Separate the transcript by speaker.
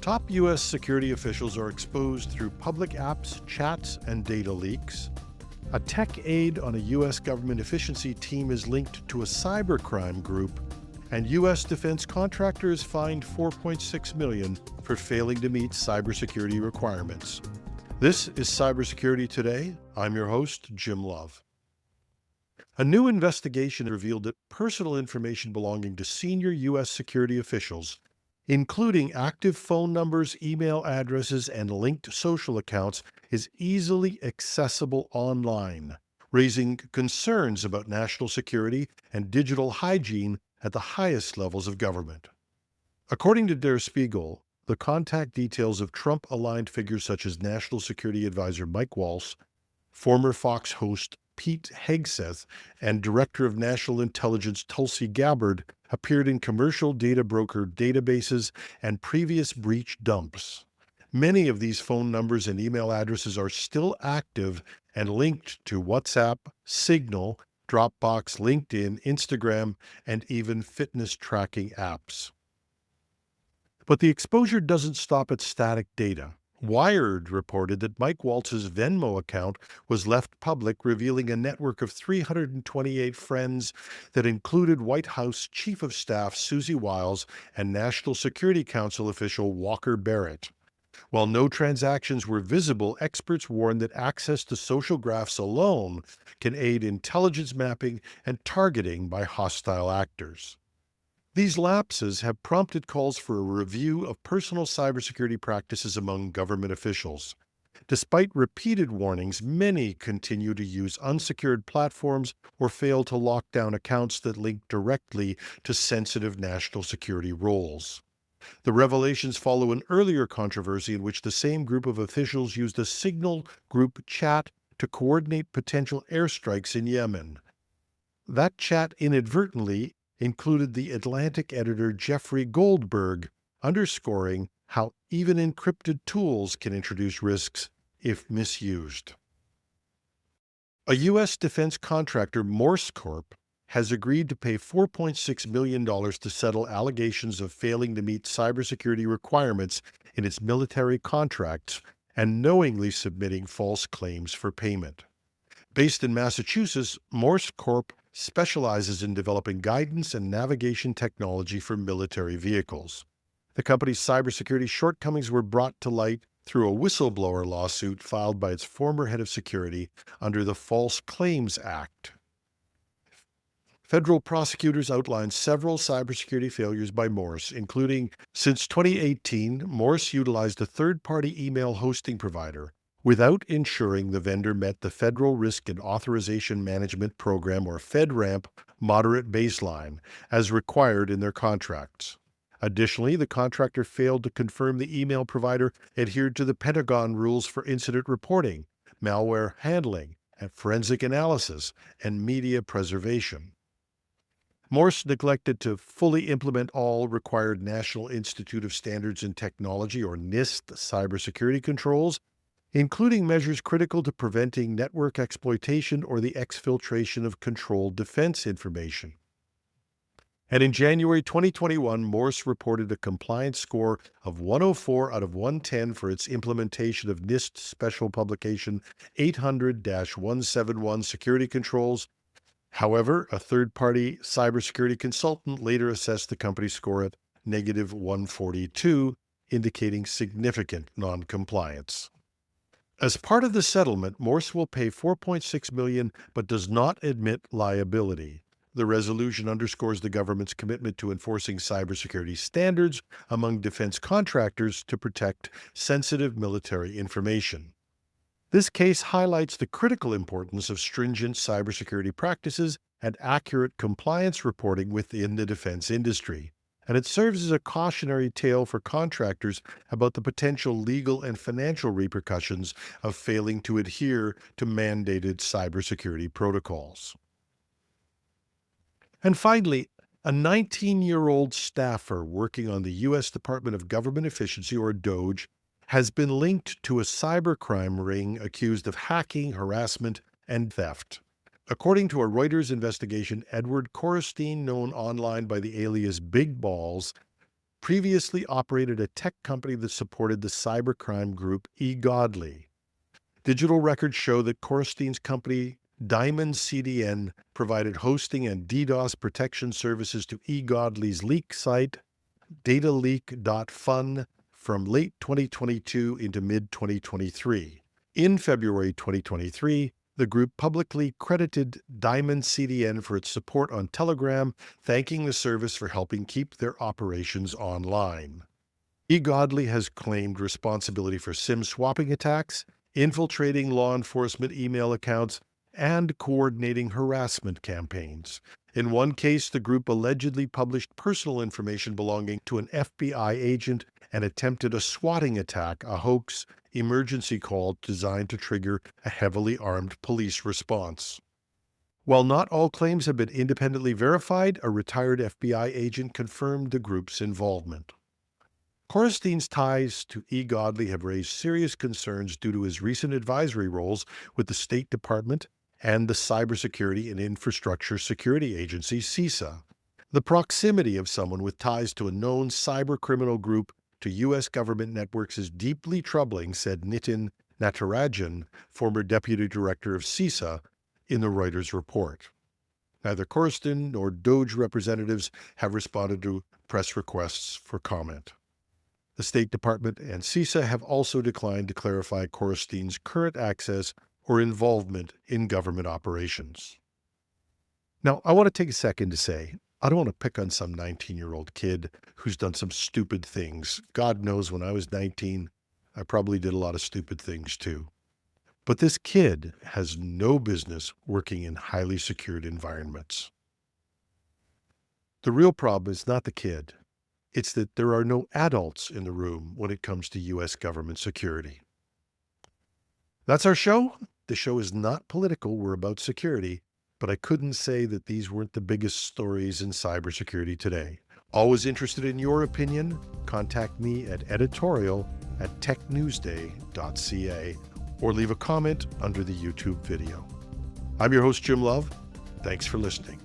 Speaker 1: Top U.S. security officials are exposed through public apps, chats, and data leaks. A tech aide on a U.S. government efficiency team is linked to a cybercrime group, and U.S. defense contractors fined $4.6 million for failing to meet cybersecurity requirements. This is Cybersecurity Today. I'm your host, Jim Love. A new investigation revealed that personal information belonging to senior U.S. security officials, including active phone numbers, email addresses, and linked social accounts, is easily accessible online, raising concerns about national security and digital hygiene at the highest levels of government. According to Der Spiegel, the contact details of Trump-aligned figures such as National Security Advisor Mike Waltz, former Fox host Pete Hegseth, and Director of National Intelligence Tulsi Gabbard appeared in commercial data broker databases and previous breach dumps. Many of these phone numbers and email addresses are still active and linked to WhatsApp, Signal, Dropbox, LinkedIn, Instagram, and even fitness tracking apps. But the exposure doesn't stop at static data. Wired reported that Mike Waltz's Venmo account was left public, revealing a network of 328 friends that included White House Chief of Staff Susie Wiles and National Security Council official Walker Barrett. While no transactions were visible, experts warned that access to social graphs alone can aid intelligence mapping and targeting by hostile actors. These lapses have prompted calls for a review of personal cybersecurity practices among government officials. Despite repeated warnings, many continue to use unsecured platforms or fail to lock down accounts that link directly to sensitive national security roles. The revelations follow an earlier controversy in which the same group of officials used a Signal group chat to coordinate potential airstrikes in Yemen. That chat inadvertently included the Atlantic editor Jeffrey Goldberg, underscoring how even encrypted tools can introduce risks if misused. A U.S. defense contractor, Morse Corp, has agreed to pay $4.6 million to settle allegations of failing to meet cybersecurity requirements in its military contracts and knowingly submitting false claims for payment. Based in Massachusetts, Morse Corp specializes in developing guidance and navigation technology for military vehicles. The company's cybersecurity shortcomings were brought to light through a whistleblower lawsuit filed by its former head of security under the False Claims Act. Federal prosecutors outlined several cybersecurity failures by Morse, including, since 2018, Morse utilized a third-party email hosting provider without ensuring the vendor met the Federal Risk and Authorization Management Program, or FedRAMP, moderate baseline, as required in their contracts. Additionally, the contractor failed to confirm the email provider adhered to the Pentagon rules for incident reporting, malware handling, and forensic analysis, and media preservation. Morse neglected to fully implement all required National Institute of Standards and Technology, or NIST, cybersecurity controls, including measures critical to preventing network exploitation or the exfiltration of controlled defense information. And in January 2021, Morse reported a compliance score of 104 out of 110 for its implementation of NIST Special Publication 800-171 security controls. However, a third-party cybersecurity consultant later assessed the company's score at negative 142, indicating significant noncompliance. As part of the settlement, Morse will pay $4.6 million but does not admit liability. The resolution underscores the government's commitment to enforcing cybersecurity standards among defense contractors to protect sensitive military information. This case highlights the critical importance of stringent cybersecurity practices and accurate compliance reporting within the defense industry, and it serves as a cautionary tale for contractors about the potential legal and financial repercussions of failing to adhere to mandated cybersecurity protocols. And finally, a 19-year-old staffer working on the U.S. Department of Government Efficiency, or DOGE, has been linked to a cybercrime ring accused of hacking, harassment, and theft. According to a Reuters investigation, Edward Korestein, known online by the alias Big Balls, previously operated a tech company that supported the cybercrime group eGodly. Digital records show that Korstein's company, Diamond CDN, provided hosting and DDoS protection services to eGodly's leak site, dataleak.fun, from late 2022 into mid-2023. In February 2023, the group publicly credited Diamond CDN for its support on Telegram, thanking the service for helping keep their operations online. eGodly has claimed responsibility for SIM swapping attacks, infiltrating law enforcement email accounts, and coordinating harassment campaigns. In one case, the group allegedly published personal information belonging to an FBI agent and attempted a swatting attack, a hoax emergency call designed to trigger a heavily armed police response. While not all claims have been independently verified, a retired FBI agent confirmed the group's involvement. Korstein's ties to eGodly have raised serious concerns due to his recent advisory roles with the State Department and the Cybersecurity and Infrastructure Security Agency, CISA. The proximity of someone with ties to a known cybercriminal group to U.S. government networks is deeply troubling, said Nitin Natarajan, former deputy director of CISA, in the Reuters report. Neither Korstein nor DOJ representatives have responded to press requests for comment. The State Department and CISA have also declined to clarify Korstein's current access or involvement in government operations. Now, I want to take a second to say, I don't want to pick on some 19-year-old kid who's done some stupid things. God knows when I was 19, I probably did a lot of stupid things too. But this kid has no business working in highly secured environments. The real problem is not the kid. It's that there are no adults in the room when it comes to U.S. government security. That's our show. The show is not political. We're about security. But I couldn't say that these weren't the biggest stories in cybersecurity today. Always interested in your opinion? Contact me at editorial@technewsday.ca or leave a comment under the YouTube video. I'm your host, Jim Love. Thanks for listening.